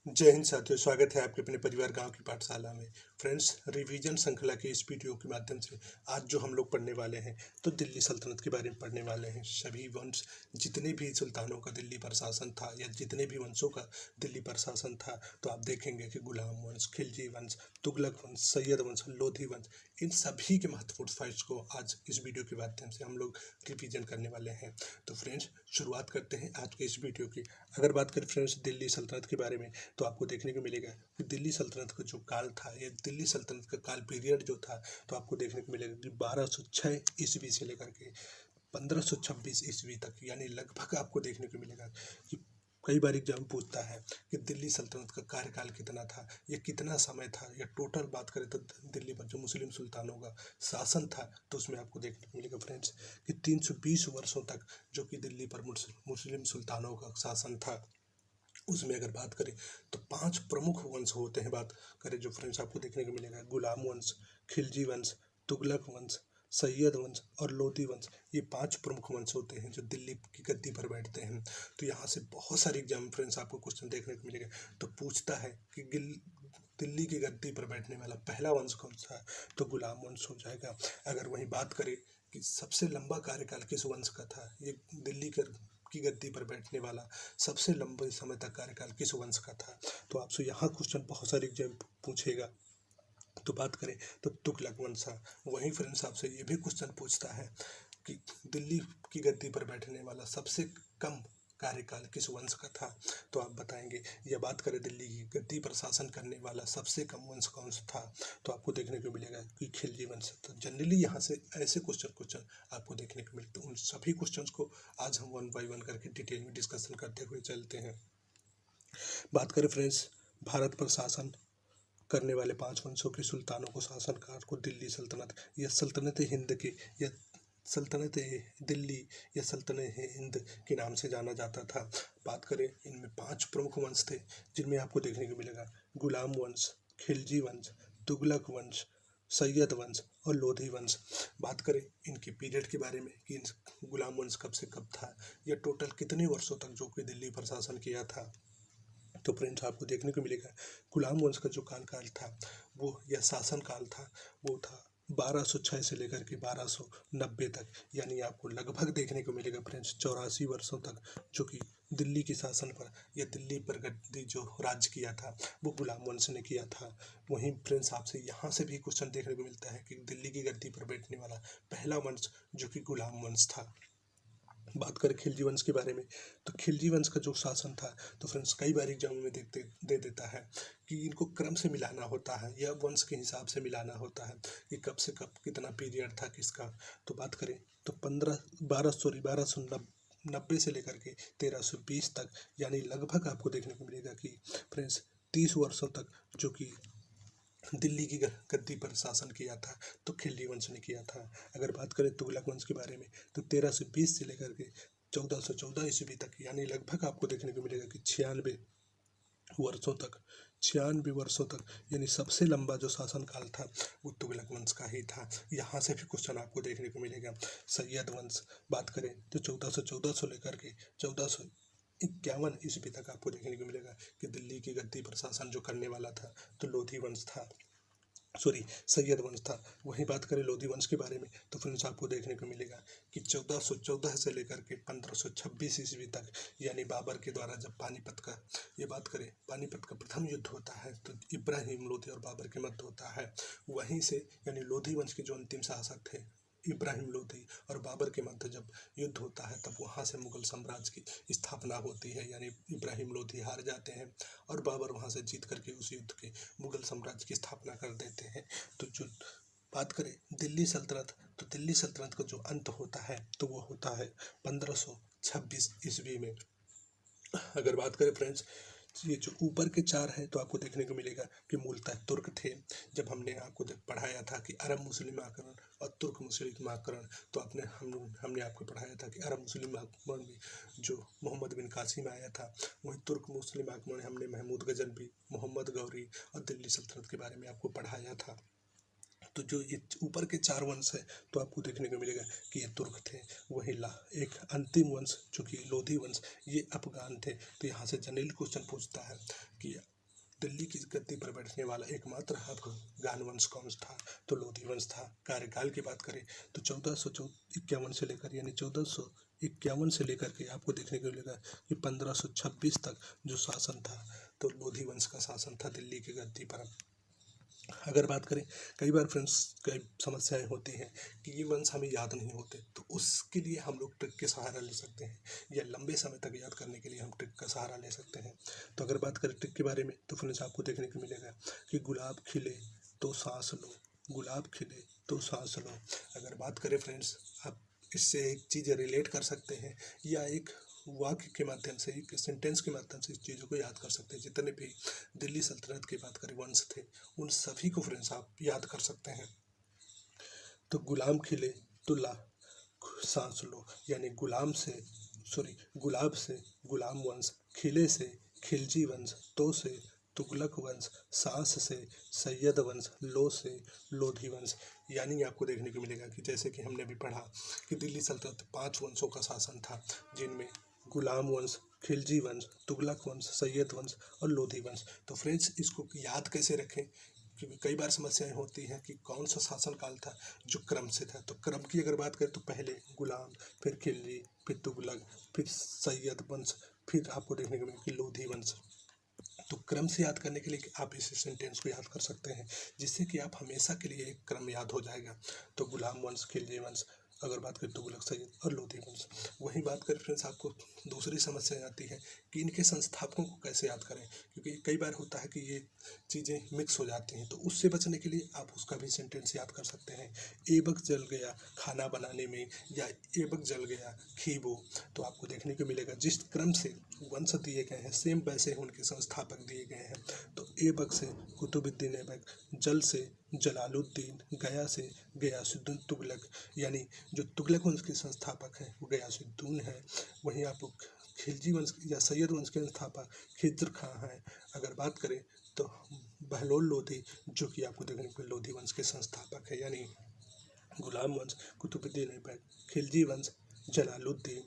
जय हिंद साथियों, स्वागत है आपके अपने परिवार गांव की पाठशाला में। फ्रेंड्स, रिवीजन श्रृंखला के इस वीडियो के माध्यम से आज जो हम लोग पढ़ने वाले हैं तो दिल्ली सल्तनत के बारे में पढ़ने वाले हैं। सभी वंश, जितने भी सुल्तानों का दिल्ली पर शासन था या जितने भी वंशों का दिल्ली पर शासन था, तो आप देखेंगे कि गुलाम वंश, खिलजी वंश, तुगलक वंश, सैयद वंश, लोधी वंश, इन सभी के महत्वपूर्ण फैक्ट्स को आज इस वीडियो के माध्यम से हम लोग रिवीजन करने वाले हैं। तो फ्रेंड्स, शुरुआत करते हैं आज के इस वीडियो की। अगर बात करें फ्रेंड्स दिल्ली सल्तनत के बारे में, तो आपको देखने को मिलेगा कि दिल्ली सल्तनत का जो काल था या दिल्ली सल्तनत का काल पीरियड जो था, तो आपको देखने को मिलेगा कि 1206 ईस्वी से लेकर के 1526 ईस्वी तक, यानी लगभग आपको देखने को मिलेगा कि कई बार एग्जाम पूछता है कि दिल्ली सल्तनत का कार्यकाल कितना था या कितना समय था, या टोटल बात करें तो दिल्ली पर जो मुस्लिम सुल्तानों का शासन था, तो उसमें आपको देखने को मिलेगा फ्रेंड्स कि 320 वर्षों तक जो कि दिल्ली पर मुस्लिम सुल्तानों का शासन था। उसमें अगर बात करें तो 5 प्रमुख वंश होते हैं। बात करें जो फ्रेंड्स आपको देखने को मिलेगा, गुलाम वंश, खिलजी वंश, तुगलक वंश, सैयद वंश और लोधी वंश। ये 5 प्रमुख वंश होते हैं जो दिल्ली की गद्दी पर बैठते हैं। तो यहाँ से बहुत सारे एग्जाम फ्रेंड्स आपको क्वेश्चन देखने को मिलेगा। तो पूछता है कि दिल्ली की गद्दी पर बैठने वाला पहला वंश कौन सा है, तो गुलाम वंश हो जाएगा। अगर वहीं बात करें कि सबसे लंबा कार्यकाल किस वंश का था, ये दिल्ली की गद्दी पर बैठने वाला सबसे लंबे समय तक कार्यकाल किस वंश का था, तो आपसे यहाँ क्वेश्चन बहुत सारे एग्जाम पूछेगा। तो बात करें तो तुगलक वंश। वहीं फ्रेंड्स आपसे ये भी क्वेश्चन पूछता है कि दिल्ली की गद्दी पर बैठने वाला सबसे कम कार्यकाल किस वंश का था, तो आप बताएंगे। या बात करें दिल्ली की गद्दी पर शासन करने वाला सबसे कम वंश कौन सा था, तो आपको देखने को मिलेगा कि खिलजी वंश। तो जनरली यहाँ से ऐसे क्वेश्चन आपको देखने को मिलते हैं। उन सभी क्वेश्चंस को आज हम 1 बाय 1 करके डिटेल में डिस्कशन करते हुए चलते हैं। बात करें फ्रेंड्स भारत पर शासन करने वाले 5 वंशों के सुल्तानों को, शासनकार को दिल्ली सल्तनत या सल्तनत हिंद के या सल्तनत दिल्ली या सल्तनत हिंद के नाम से जाना जाता था। बात करें इनमें 5 प्रमुख वंश थे जिनमें आपको देखने को मिलेगा गुलाम वंश, खिलजी वंश, तुगलक वंश, सैयद वंश और लोधी वंश। बात करें इनके पीरियड के बारे में कि गुलाम वंश कब से कब था या टोटल कितने वर्षों तक जो कि दिल्ली पर शासन किया था, तो फ्रेंड्स आपको देखने को मिलेगा गुलाम वंश का जो काल था वो या शासन काल था वो था 1206 से लेकर के 1290 तक, यानी आपको लगभग देखने को मिलेगा फ्रेंड्स 84 वर्षों तक जो कि दिल्ली के शासन पर या दिल्ली पर गद्दी जो राज्य किया था वो गुलाम वंश ने किया था। वहीं फ्रेंड्स आपसे यहाँ से भी क्वेश्चन देखने को मिलता है कि दिल्ली की गद्दी पर बैठने वाला पहला वंश जो कि गुलाम वंश था। बात करें खिलजी वंश के बारे में, तो खिलजी वंश का जो शासन था, तो फ्रेंड्स कई बार एग्जाम में दे देता है कि इनको क्रम से मिलाना होता है या वंश के हिसाब से मिलाना होता है कि कब से कब कितना पीरियड था किसका। तो बात करें तो 1290 से लेकर के 1320 तक, यानी लगभग आपको देखने को मिलेगा कि फ्रेंड्स 30 वर्षों तक जो कि दिल्ली की गद्दी पर शासन किया था, तो खिलजी वंश ने किया था। अगर बात करें तुगलक वंश के बारे में, तो 1320 से लेकर के 1414 ईस्वी तक, यानी लगभग आपको देखने को मिलेगा कि 96 वर्षों तक, यानी सबसे लंबा जो शासन काल था वो तुगलक वंश का ही था। यहाँ से भी क्वेश्चन आपको देखने को मिलेगा। सैयद वंश बात करें तो 1414 से लेकर के 1451 ईस्वी तक आपको देखने को मिलेगा कि दिल्ली की गद्दी पर शासन जो करने वाला था तो लोधी वंश था, सैयद वंश था। वहीं बात करें लोधी वंश के बारे में, तो फ्रेंड्स आपको देखने को मिलेगा कि 1414 से लेकर के 1526 ईस्वी तक, यानी बाबर के द्वारा जब पानीपत का, ये बात करें पानीपत का प्रथम युद्ध होता है तो इब्राहिम लोधी और बाबर के मध्य होता है। वहीं से यानी लोधी वंश के जो अंतिम शासक थे इब्राहिम लोधी और बाबर के मध्य जब युद्ध होता है, तब वहाँ से मुगल साम्राज्य की स्थापना होती है। यानी इब्राहिम लोधी हार जाते हैं और बाबर वहाँ से जीत करके उस युद्ध के मुगल साम्राज्य की स्थापना कर देते हैं। तो जो बात करें दिल्ली सल्तनत, तो दिल्ली सल्तनत का जो अंत होता है तो वो होता है 1526 ईस्वी में। अगर बात करें फ्रेंड्स ये जो ऊपर के 4 हैं, तो आपको देखने को मिलेगा कि मूलतः तुर्क थे। जब हमने आपको पढ़ाया था कि अरब मुस्लिम आक्रमण और तुर्क मुस्लिम आक्रमण, तो हमने आपको पढ़ाया था कि अरब मुस्लिम आक्रमण में जो मोहम्मद बिन कासिम आया था, वहीं तुर्क मुस्लिम आक्रमण हमने महमूद गजनवी, मोहम्मद गौरी और दिल्ली सल्तनत के बारे में आपको पढ़ाया था। तो जो ये ऊपर के 4 वंश है, तो आपको देखने को मिलेगा कि ये तुर्क थे। वही एक अंतिम वंश जो कि लोधी वंश, ये अफगान थे। तो यहाँ से जनरल क्वेश्चन पूछता है कि दिल्ली की गद्दी पर बैठने वाला एकमात्र अफगान वंश कौन था? तो लोधी वंश था। कार्यकाल की बात करें तो 1451 से लेकर यानी 1451 से लेकर के आपको देखने को मिलेगा कि 1526 तक जो शासन था तो लोधी वंश का शासन था दिल्ली की गद्दी पर। अगर बात करें, कई बार फ्रेंड्स कई समस्याएं होती हैं कि ये वंश हमें याद नहीं होते, तो उसके लिए हम लोग ट्रिक के सहारा ले सकते हैं या लंबे समय तक याद करने के लिए हम ट्रिक का सहारा ले सकते हैं। तो अगर बात करें ट्रिक के बारे में तो फ्रेंड्स आपको देखने को मिलेगा कि गुलाब खिले तो सांस लो, गुलाब खिले तो सांस लो। अगर बात करें फ्रेंड्स, आप इससे एक चीज़ रिलेट कर सकते हैं या एक वाक्य के माध्यम से, एक सेंटेंस के माध्यम से इस चीज़ों को याद कर सकते हैं। जितने भी दिल्ली सल्तनत की बात करें वंश थे, उन सभी को फ्रेंड्स आप याद कर सकते हैं। तो गुलाम खिले तो ला सांस लो, यानी गुलाब से गुलाम वंश, खिले से खिलजी वंश, तो से तुगलक वंश, सांस से सैयद वंश, लो से लोधी वंश। यानी आपको देखने को मिलेगा कि जैसे कि हमने भी पढ़ा कि दिल्ली सल्तनत 5 वंशों का शासन था, जिनमें गुलाम वंश, खिलजी वंश, तुगलक वंश, सैयद वंश और लोधी वंश। तो फ्रेंड्स इसको याद कैसे रखें, क्योंकि कई बार समस्याएं होती हैं कि कौन सा शासनकाल था जो क्रम से था। तो क्रम की अगर बात करें तो पहले गुलाम, फिर खिलजी, फिर तुगलक, फिर सैयद वंश, फिर आपको देखने को मिलेगा कि लोधी वंश। तो क्रम से याद करने के लिए आप इस सेंटेंस को याद कर सकते हैं, जिससे कि आप हमेशा के लिए एक क्रम याद हो जाएगा। तो गुलाम वंश, खिलजी वंश, अगर बात करें तुगलक, सैयद और लोधी वंश। वहीं बात करें फ्रेंड्स, आपको दूसरी समस्या आती है कि इनके संस्थापकों को कैसे याद करें, क्योंकि कई बार होता है कि ये चीज़ें मिक्स हो जाती हैं। तो उससे बचने के लिए आप उसका भी सेंटेंस याद कर सकते हैं। एबक जल गया खाना बनाने में, या एबक जल गया खीबो। तो आपको देखने को मिलेगा जिस क्रम से वंश दिए गए हैं सेम वैसे ही उनके संस्थापक दिए गए हैं। तो एबक से कुतुबुद्दीन ऐबक, जल से जलालुद्दीन, गया से गयासुद्दीन तुगलक, यानी जो तुगलक वंश के संस्थापक हैं वो गयासुद्दीन है। वहीं आप खिलजी वंश या सैयद वंश के संस्थापक खिज्र खां हैं। अगर बात करें तो बहलोल लोधी, जो कि आपको देखने को लोधी वंश के संस्थापक है, यानी गुलाम वंश, कुतुबुद्दीन ऐबक, खिलजी वंश, जलालुद्दीन,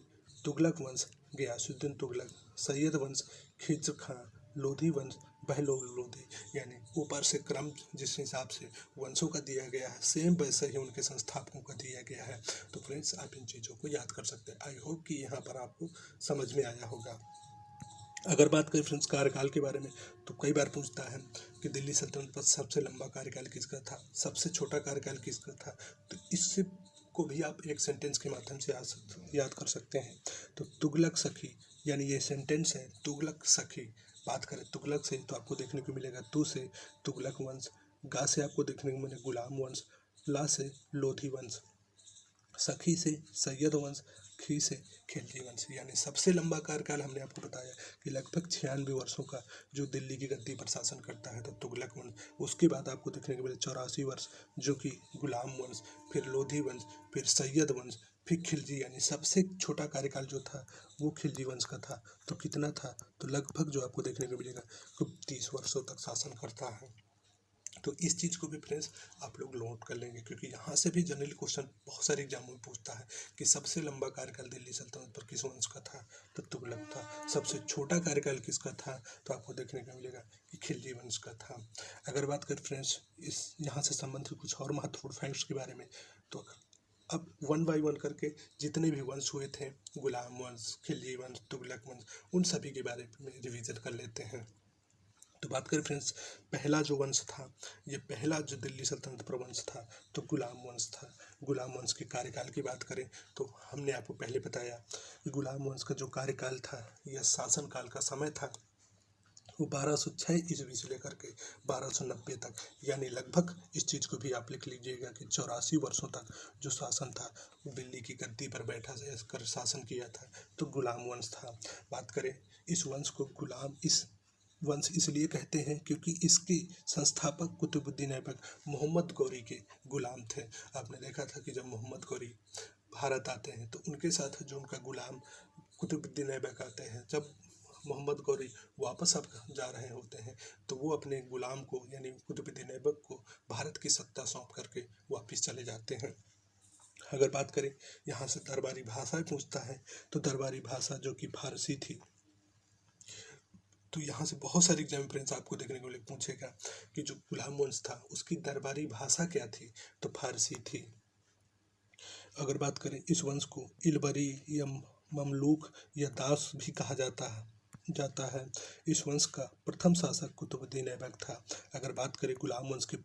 तुगलक वंश, गयासुद्दीन तुगलक, सैयद वंश, खिज्र खां, लोधी वंश, बहलोल लोधी। यानी ऊपर से क्रम जिस हिसाब से वंशों का दिया गया है सेम वैसे ही उनके संस्थापकों का दिया गया है। तो फ्रेंड्स आप इन चीज़ों को याद कर सकते हैं। आई होप कि यहाँ पर आपको समझ में आया होगा। अगर बात करें फ्रेंड्स कार्यकाल के बारे में तो कई बार पूछता है कि दिल्ली सल्तनत पर सबसे लंबा कार्यकाल किसका था, सबसे छोटा कार्यकाल किसका था। तो इससे को भी आप एक सेंटेंस के माध्यम से याद कर सकते हैं। तो तुगलक सखी, यानी ये सेंटेंस है तुगलक सखी। बात करें तुगलक से तो आपको देखने को मिलेगा तू से तुगलक वंश, गा से आपको देखने को मिलेगा गुलाम वंश, ला से लोधी वंश, सखी से सैयद वंश, खी से खिलजी वंश। यानी सबसे लंबा कार्यकाल हमने आपको बताया कि लगभग 96 वर्षों का जो दिल्ली की गद्दी पर शासन करता है तो तुगलक वंश। उसके बाद आपको देखने को मिले 84 वर्ष जो कि गुलाम वंश, फिर लोधी वंश, फिर सैयद वंश, फिर खिलजी। यानी सबसे छोटा कार्यकाल जो था वो खिलजी वंश का था। तो कितना था, तो लगभग जो आपको देखने को मिलेगा 30 वर्षों तक शासन करता है। तो इस चीज़ को भी फ्रेंड्स आप लोग नोट कर लेंगे, क्योंकि यहाँ से भी जनरल क्वेश्चन बहुत सारे एग्जामों में पूछता है कि सबसे लंबा कार्यकाल दिल्ली सल्तनत पर किस वंश का था, तो तुगलक था। सबसे छोटा कार्यकाल किसका था, तो आपको देखने को मिलेगा कि खिलजी वंश का था। अगर बात करें फ्रेंड्स इस यहाँ से संबंधित कुछ और महत्वपूर्ण फैक्ट्स के बारे में, तो अब वन बाय वन करके जितने भी वंश हुए थे, गुलाम वंश, खिलजी वंश, तुगलक वंश, उन सभी के बारे में रिविजन कर लेते हैं। तो बात करें फ्रेंड्स, पहला जो वंश था, ये पहला जो दिल्ली सल्तनत पर वंश था तो गुलाम वंश था। गुलाम वंश के कार्यकाल की बात करें तो हमने आपको पहले बताया कि गुलाम वंश का जो कार्यकाल था, यह शासनकाल का समय था वो 1206 ईस्वी से लेकर के 1290 तक, यानी लगभग इस चीज़ को भी आप लिख लीजिएगा कि 84 वर्षों तक जो शासन था दिल्ली की गद्दी पर बैठा कर शासन किया था तो गुलाम वंश था। बात करें इस वंश को गुलाम इस वंश इसलिए कहते हैं क्योंकि इसके संस्थापक कुतुबुद्दीन ऐबक मोहम्मद गौरी के गुलाम थे। आपने देखा था कि जब मोहम्मद गौरी भारत आते हैं तो उनके साथ जो उनका गुलाम कुतुबुद्दीन ऐबक आते हैं, जब मोहम्मद गौरी वापस अब जा रहे होते हैं तो वो अपने गुलाम को यानी कुतुबुद्दीन ऐबक को भारत की सत्ता सौंप करके वापस चले जाते हैं। अगर बात करें यहाँ से दरबारी भाषा पूछता है तो दरबारी भाषा जो कि फारसी थी, तो यहाँ से बहुत सारे एग्जाम फ्रेंड्स आपको देखने को पूछेगा कि जो गुलाम वंश था उसकी दरबारी भाषा क्या थी, तो फारसी थी। अगर बात करें इस वंश को इलबरी या ममलूक या दास भी कहा जाता है। इस वंश का प्रथम शासक कुतुबुद्दीन ऐबक था। अगर बात करें गुलाम वंश के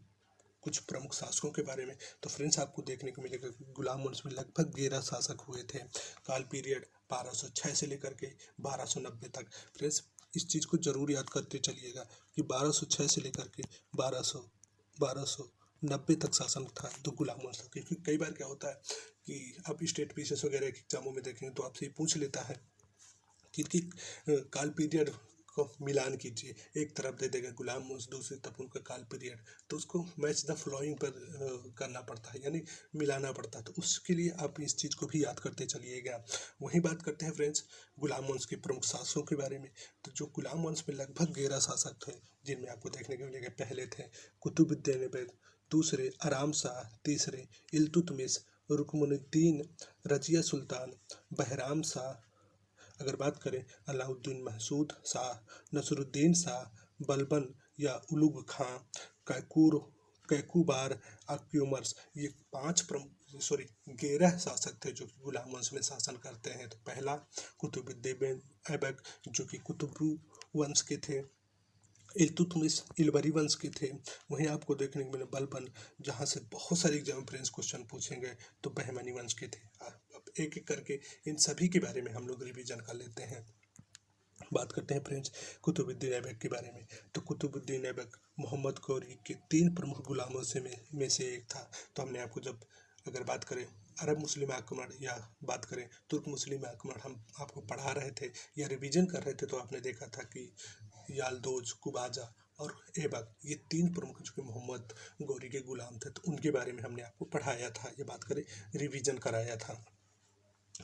कुछ प्रमुख शासकों के बारे में, तो फ्रेंड्स आपको देखने को मिलेगा कि गुलाम वंश में लगभग 11 शासक हुए थे। काल पीरियड 1206 से लेकर के 1290 तक। फ्रेंड्स इस चीज़ को जरूर याद करते चलिएगा कि 1206 से लेकर के 1290 तक शासन था तो गुलाम वंश था। क्योंकि कई बार क्या होता है कि आप स्टेट पीसीएस वगैरह के एग्जामों में देखेंगे तो आपसे पूछ लेता है कि काल पीरियड को मिलान कीजिए, एक तरफ दे देगा गुलाम वंश, दूसरी तरफ उनका काल पीरियड, तो उसको मैच द फॉलोइंग पर करना पड़ता है, यानी मिलाना पड़ता है। तो उसके लिए आप इस चीज़ को भी याद करते चलिएगा। वहीं बात करते हैं फ्रेंड्स गुलाम वंश के प्रमुख शासकों के बारे में। तो जो गुलाम वंश में लगभग 11 शासक थे, जिनमें आपको देखने को मिलेगा पहले थे कुतुबुद्दीन ऐबक, दूसरे आराम शाह, तीसरे इल्तुतमिश, रुकनुद्दीन, रजिया सुल्तान, बहराम शाह। अगर बात करें अलाउद्दीन महसूद शाह, नसरुद्दीन शाह, बलबन या उलुग खां, कैकूबार, अक्यूमर्स, ये 11 शासक थे जो कि गुलाम वंश में शासन करते हैं। तो पहला कुतुबुद्दीन ऐबक जो कि कुतुबू वंश के थे, इल्तुतमिश इलबरी वंश के थे। वहीं आपको देखने को मिले बलबन, जहाँ से बहुत सारे एग्जाम फ्रेंड्स क्वेश्चन पूछेंगे, तो बहमनी वंश के थे। अब एक एक करके इन सभी के बारे में हम लोग रिवीजन कर लेते हैं। बात करते हैं फ्रेंड्स कुतुबुद्दीन ऐबक के बारे में। तो कुतुबुद्दीन ऐबक मोहम्मद गौरी के 3 प्रमुख गुलामों में से एक था। तो हमने आपको जब अगर बात करें अरब मुस्लिम आक्रमण या बात करें तुर्क मुस्लिम आक्रमण हम आपको पढ़ा रहे थे या रिवीजन कर रहे थे, तो आपने देखा था कि यालदोज, कुबाजा और ऐबक, ये 3 प्रमुख जो कि मोहम्मद गौरी के गुलाम थे, तो उनके बारे में हमने आपको पढ़ाया था, ये बात करें रिवीजन कराया था।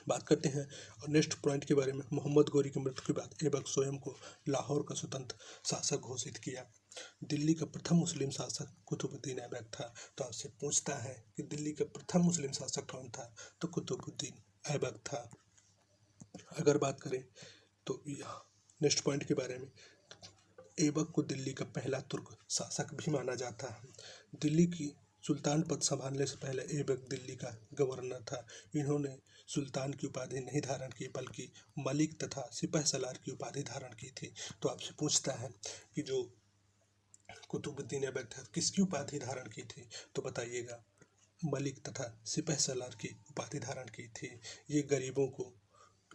बात करते हैं और नेक्स्ट पॉइंट के बारे में। मोहम्मद गौरी की मृत्यु के बाद ऐबक स्वयं को लाहौर का स्वतंत्र शासक घोषित किया। दिल्ली का प्रथम मुस्लिम शासक कुतुबुद्दीन ऐबक था। तो आपसे पूछता है कि दिल्ली का प्रथम मुस्लिम शासक कौन था, तो कुतुबुद्दीन ऐबक था। अगर बात करें तो नेक्स्ट पॉइंट के बारे में, ऐबक को दिल्ली का पहला तुर्क शासक भी माना जाता है। दिल्ली की सुल्तान पद संभालने से पहले ऐबक दिल्ली का गवर्नर था। इन्होंने सुल्तान की उपाधि नहीं धारण की, बल्कि मलिक तथा सिपहसालार की उपाधि धारण की थी। तो आपसे पूछता है कि जो कुतुबुद्दीन ऐबक था किसकी उपाधि धारण की थी, तो बताइएगा मलिक तथा सिपहसालार की उपाधि धारण की थी। ये गरीबों को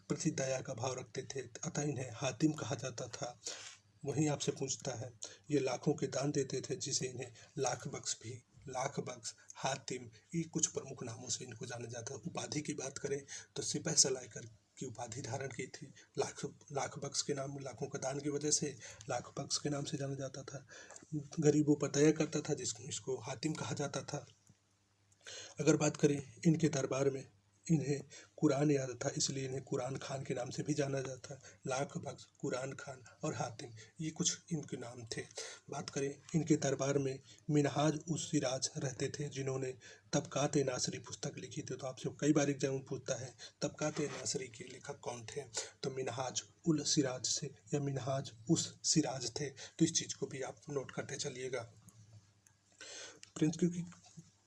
प्रति दया का भाव रखते थे, अतः इन्हें हातिम कहा जाता था। वहीं आपसे पूछता है ये लाखों के दान देते थे, जिसे इन्हें लाख बख्श, हातिम, ये कुछ प्रमुख नामों से इनको जाना जाता है। उपाधि की बात करें तो सिपहसालार की उपाधि धारण की थी। लाख बख्श के नाम, लाखों का दान की वजह से लाख बख्श के नाम से जाना जाता था। गरीबों पर दया करता था, इसको हातिम कहा जाता था। अगर बात करें इनके दरबार में, इन्हें कुरान याद था, इसलिए इन्हें कुरान खान के नाम से भी जाना जाता है। लाख बख्श, कुरान खान और हातिम, ये कुछ इनके नाम थे। बात करें इनके दरबार में मिनहाज उस सिराज रहते थे, जिन्होंने तबकात नासरी पुस्तक लिखी थी। तो आपसे कई बार एग्जाम पूछता है तबकात नासरी के लेखक कौन थे, तो मिनहाज उल सिराज से या मिनहाज उस सिराज थे। तो इस चीज़ को भी आप नोट करते चलिएगा फ्रेंड्स, क्योंकि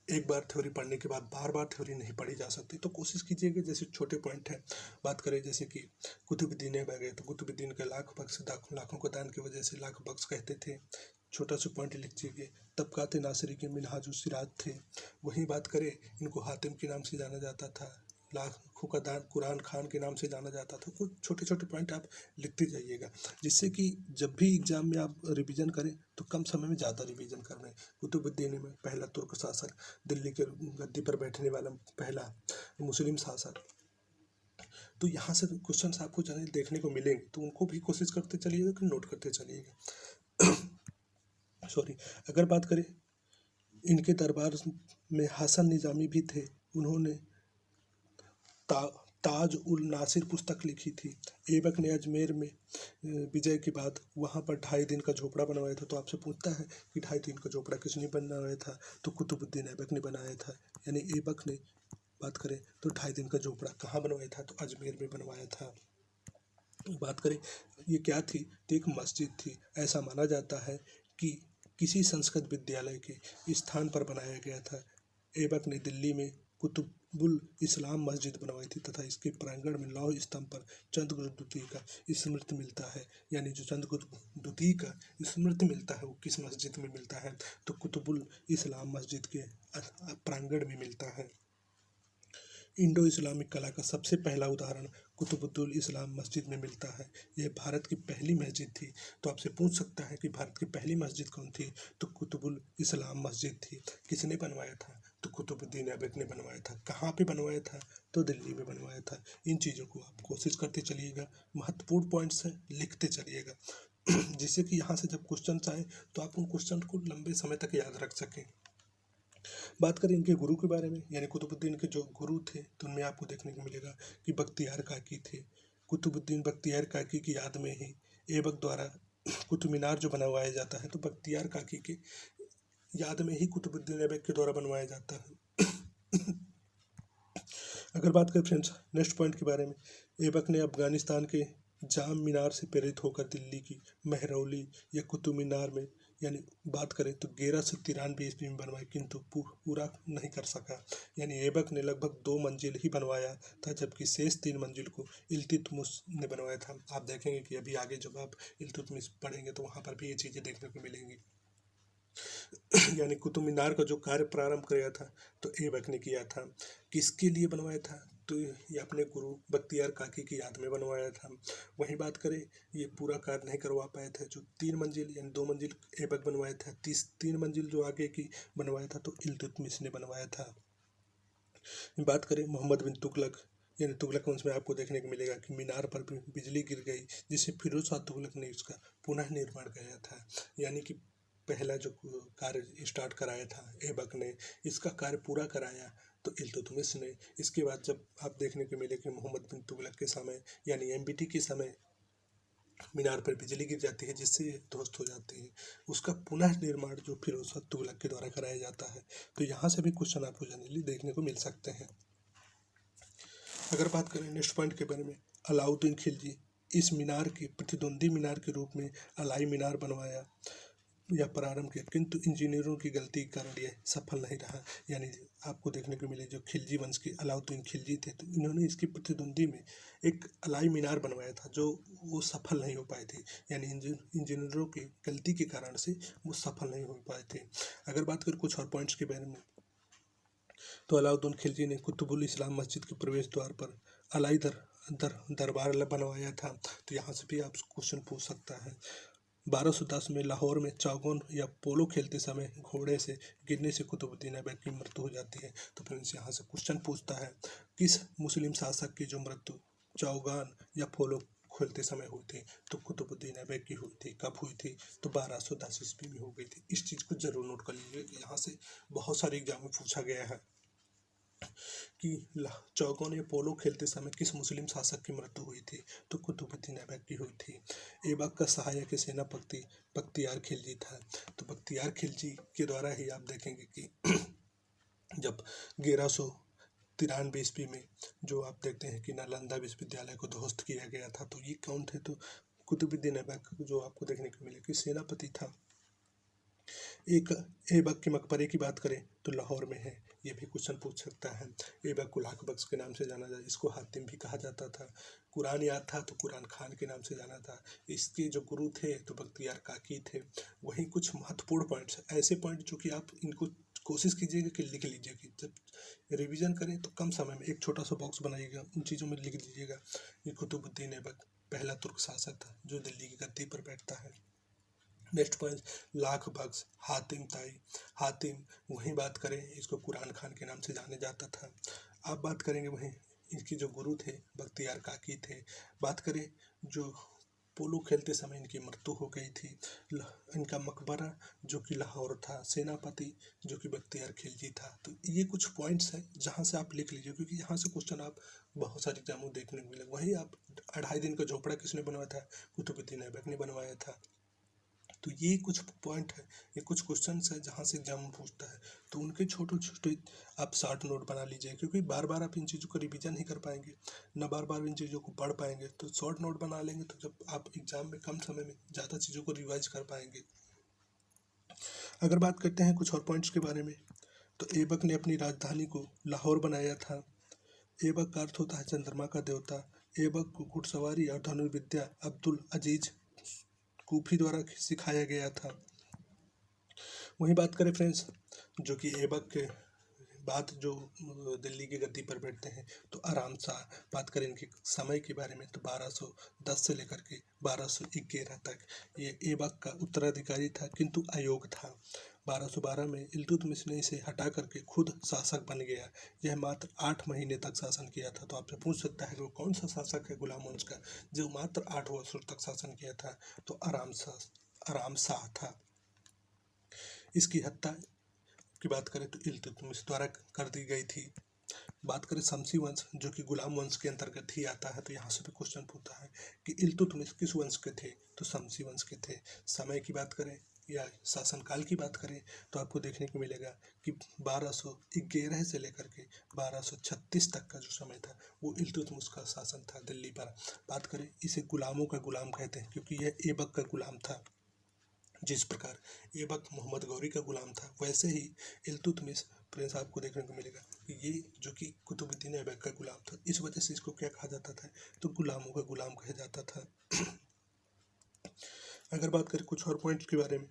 एक बार थ्योरी पढ़ने के बाद बार बार थ्योरी नहीं पढ़ी जा सकती। तो कोशिश कीजिएगा जैसे छोटे पॉइंट है। बात करें जैसे कि कुतुबुद्दीन ऐबक गए तो कुतुबुद्दीन के लाख बख्श, लाखों को दान की वजह से लाख बख्श कहते थे। छोटा सा पॉइंट लिख लीजिए। तबकात नासरी के मिनहाज उस सिराज थे। वहीं बात करें इनको हातिम के नाम से जाना जाता था। लाखों का दान कुरान खान के नाम से जाना जाता था। कुछ छोटे छोटे पॉइंट आप लिखते जाइएगा, जिससे कि जब भी एग्जाम में आप रिवीजन करें तो कम समय में ज़्यादा रिवीजन करना है। कुतुबुद्दीन में पहला तुर्क शासक, दिल्ली के गद्दी पर बैठने वाला पहला मुस्लिम शासक। तो यहाँ से क्वेश्चन आपको जाने देखने को मिलेंगे, तो उनको भी कोशिश करते चलिएगा कि नोट करते चलिएगा। सॉरी। अगर बात करें इनके दरबार में हसन निजामी भी थे। उन्होंने ताज उल नासिर पुस्तक लिखी थी। ऐबक ने अजमेर में विजय के बाद वहाँ पर 2.5 दिन का झोपड़ा बनवाया था। तो आपसे पूछता है कि 2.5 दिन का झोपड़ा किसने बनवाया था, तो कुतुबुद्दीन ऐबक ने बनाया था। यानी ऐबक ने बात करें तो 2.5 दिन का झोपड़ा कहाँ बनवाया था, तो अजमेर में बनवाया था। बात करें ये क्या थी, तो एक मस्जिद थी। ऐसा माना जाता है कि किसी संस्कृत विद्यालय के स्थान पर बनाया गया था। ऐबक ने दिल्ली में कुतुबुल इस्लाम मस्जिद बनवाई थी तथा इसके प्रांगण में लौह स्तंभ पर चंद्रगुप्त द्वितीय का स्मृति मिलता है। यानी जो चंद्रगुप्त द्वितीय का स्मृति मिलता है वो किस मस्जिद में मिलता है, तो कुतुबुल इस्लाम मस्जिद के प्रांगण में मिलता है। इंडो इस्लामिक कला का सबसे पहला उदाहरण कुतुबुल इस्लाम मस्जिद में मिलता है। यह भारत की पहली मस्जिद थी। तो आपसे पूछ सकता है कि भारत की पहली मस्जिद कौन थी, तो कुतुबुल इस्लाम मस्जिद थी। किसने बनवाया था, तो कुतुबुद्दीन ऐबक ने बनवाया था। कहाँ पे बनवाया था, तो दिल्ली में बनवाया था। इन चीज़ों को आप कोशिश करते चलिएगा, महत्वपूर्ण पॉइंट्स हैं लिखते चलिएगा जिससे कि यहाँ से जब क्वेश्चन आए तो आप उन क्वेश्चन को लंबे समय तक याद रख सकें। बात करें इनके गुरु के बारे में, यानी कुतुबुद्दीन के जो गुरु थे तो उनमें आपको देखने को मिलेगा कि बख्तियार काकी थे। कुतुबुद्दीन बख्तियार काकी की याद में ही ऐबक द्वारा कुतुब मीनार जो बनवाया जाता है, तो बख्तियार काकी के याद में ही कुतुबुद्दीन ऐबक के द्वारा बनवाया जाता है। अगर बात करें फ्रेंड्स नेक्स्ट पॉइंट के बारे में, ऐबक ने अफगानिस्तान के जाम मीनार से प्रेरित होकर दिल्ली की महरौली या कुतुब मीनार में, यानी बात करें तो 1193 ईस्वी में बनवाई, किंतु पूरा नहीं कर सका। यानी ऐबक ने लगभग 2 मंजिल ही बनवाया था, जबकि शेष 3 मंजिल को इल्तुतमिश ने बनवाया था। आप देखेंगे कि अभी आगे जब आप इल्तुतमिश पढ़ेंगे तो वहाँ पर भी ये चीज़ें देखने को मिलेंगी। यानी कुतुब मीनार का जो कार्य प्रारंभ किया था तो ऐबक ने किया था। किसके लिए बनवाया था, तो ये अपने गुरु बख्तियार काकी की याद में बनवाया था। वहीं बात करें ये पूरा कार्य नहीं करवा पाए थे, जो 3 मंजिल यानी 2 मंजिल ऐबक बनवाया था, 3 मंजिल जो आगे की बनवाया था तो इल्तुतमिश ने बनवाया था। बात करें मोहम्मद बिन तुगलक, यानी तुगलक वंश में आपको देखने को मिलेगा कि मीनार पर भी बिजली गिर गई, जिससे फिरोज शाह तुगलक ने इसका पुनः निर्माण किया था। यानी कि पहला जो कार्य स्टार्ट कराया था ऐबक ने, इसका कार्य पूरा कराया तो इल्तुतमिश ने। इसके बाद जब आप देखने को मिले कि मोहम्मद बिन तुगलक के समय यानी एमबीटी के समय मीनार पर बिजली गिर जाती है जिससे ये ध्वस्त हो जाते हैं, उसका पुनः निर्माण जो फिरोज शाह तुगलक के द्वारा कराया जाता है। तो यहाँ से भी क्वेश्चन आपको जनरली देखने को मिल सकते हैं। अगर बात करें नेक्स्ट पॉइंट के बारे में, अलाउद्दीन खिलजी, इस मीनार के प्रतिद्वंदी मीनार के रूप में अलाई मीनार बनवाया या प्रारंभ किया, किंतु इंजीनियरों की गलती के कारण यह सफल नहीं रहा। यानी आपको देखने को मिले जो खिलजी वंश के अलाउद्दीन खिलजी थे, तो इन्होंने इसकी प्रतिद्वंदी में एक अलाई मीनार बनवाया था जो वो सफल नहीं हो पाए थे। यानी इंजीनियरों की गलती के कारण से वो सफल नहीं हो पाए थे। अगर बात करें कुछ और पॉइंट्स के बारे में, तो अलाउद्दीन खिलजी ने कुतुबुल इस्लाम मस्जिद के प्रवेश द्वार पर अलाई दरबार बनवाया था। तो यहाँ से भी आप क्वेश्चन पूछ सकता है। 1210 में लाहौर में चौगन या पोलो खेलते समय घोड़े से गिरने से कुतुबुद्दीन ऐबक की मृत्यु हो जाती है। तो फ्रेंड्स यहाँ से क्वेश्चन पूछता है किस मुस्लिम शासक की जो मृत्यु चौगान या पोलो खेलते समय हुई थी, तो कुतुबुद्दीन ऐबक की हुई थी। कब हुई थी, तो 1210 ईस्वी में हो गई थी। इस चीज़ को जरूर नोट कर लीजिए कि यहाँ से बहुत सारे एग्जाम में पूछा गया है कि चौकोन या पोलो खेलते समय किस मुस्लिम शासक की मृत्यु हुई थी, तो कुतुबुद्दीन ऐबक की हुई थी। ऐबक का सहायक सेनापति बख्तियार खिलजी था। तो बख्तियार खिलजी के द्वारा ही आप देखेंगे कि जब 1193 ईस्वी में जो आप देखते हैं कि नालंदा विश्वविद्यालय को ध्वस्त किया गया था, तो ये कौन थे, तो कुतुबुद्दीन ऐबक जो आपको देखने को मिले कि सेनापति था। एक ऐबक के मकबरे की बात करें तो लाहौर में है, ये भी क्वेश्चन पूछ सकता है। ऐबक को लाख बख्श के नाम से जाना जाता, इसको हातिम भी कहा जाता था। कुरान याद था तो कुरान खान के नाम से जाना था। इसके जो गुरु थे तो बख्तियार काकी थे। वहीं कुछ महत्वपूर्ण पॉइंट्स, ऐसे पॉइंट जो कि आप इनको कोशिश कीजिएगा कि लिख लीजिए, कि जब रिवीजन करें तो कम समय में एक छोटा सा बॉक्स बनाइएगा, उन चीज़ों में लिख लीजिएगा। ये कुतुबुद्दीन ऐबक पहला तुर्क शासक था जो दिल्ली की गद्दी पर बैठता है। नेक्स्ट पॉइंट, लाख बख्श, हातिम ताई। हातिम वहीं बात करें इसको कुरान खान के नाम से जाने जाता था। आप बात करेंगे वहीं इनके जो गुरु थे बख्तियार काकी थे। बात करें जो पोलो खेलते समय इनकी मृत्यु हो गई थी। इनका मकबरा जो कि लाहौर था, सेनापति जो कि बख्तियार खिलजी था। तो ये कुछ पॉइंट्स हैं जहाँ से आप लिख लीजिए, क्योंकि यहाँ से क्वेश्चन आप बहुत सारे एग्जामों देखने को मिले। वहीं आप 2.5 दिन का झोपड़ा किसने बनवाया था, कुतुबुद्दीन ऐबक ने बनवाया था। तो ये कुछ पॉइंट है, ये कुछ क्वेश्चन है जहाँ से एग्जाम पूछता है। तो उनके छोटे छोटे आप शॉर्ट नोट बना लीजिए, क्योंकि बार बार आप इन चीज़ों को रिवीजन ही कर पाएंगे, ना बार बार इन चीज़ों को पढ़ पाएंगे। तो शॉर्ट नोट बना लेंगे तो जब आप एग्जाम में कम समय में ज़्यादा चीज़ों को रिवाइज कर पाएंगे। अगर बात करते हैं कुछ और पॉइंट्स के बारे में, तो ऐबक ने अपनी राजधानी को लाहौर बनाया था। ऐबक का अर्थ होता है चंद्रमा का देवता। ऐबक को घुड़सवारी और धनुर्विद्या अब्दुल अजीज कूफी द्वारा सिखाया गया था। वहीं बात करें फ्रेंड्स, जो कि ऐबक के बाद जो दिल्ली की गद्दी पर बैठते हैं, तो आराम शाह। बात करें इनके समय के बारे में, तो 1210 से लेकर के 1211 तक ये ऐबक का उत्तराधिकारी था, किंतु अयोग्य था। 1212 में इल्तुतमिश ने इसे हटा करके खुद शासक बन गया। यह मात्र 8 महीने तक शासन किया था। तो आपसे पूछ सकता है कि वो कौन सा शासक है गुलाम वंश का जो मात्र 8 वर्षों तक शासन किया था? तो आराम शाह था। इसकी हत्या की बात करें तो इल्तुतमिश द्वारा कर दी गई थी। बात करें शमसी वंश, जो कि गुलाम वंश के अंतर्गत ही आता है, तो यहाँ से भी क्वेश्चन पूछता है कि इल्तुतमिश किस वंश के थे? तो शमसी वंश के थे। समय की बात करें या शासनकाल की बात करें, तो आपको देखने को मिलेगा कि 1211 से लेकर के 1236 तक का जो समय था वो इल्तुतमिश का शासन था दिल्ली पर। बात करें, इसे गुलामों का गुलाम कहते हैं, क्योंकि यह ऐबक का गुलाम था। जिस प्रकार ऐबक मोहम्मद गौरी का गुलाम था, वैसे ही इल्तुतमिश प्रिंस आपको देखने को मिलेगा कि ये जो कि कुतुबुद्दीन ऐबक का गुलाम था। इस वजह से इसको क्या कहा जाता था? तो गुलामों का गुलाम कहा जाता था। अगर बात करें कुछ और पॉइंट्स के बारे में,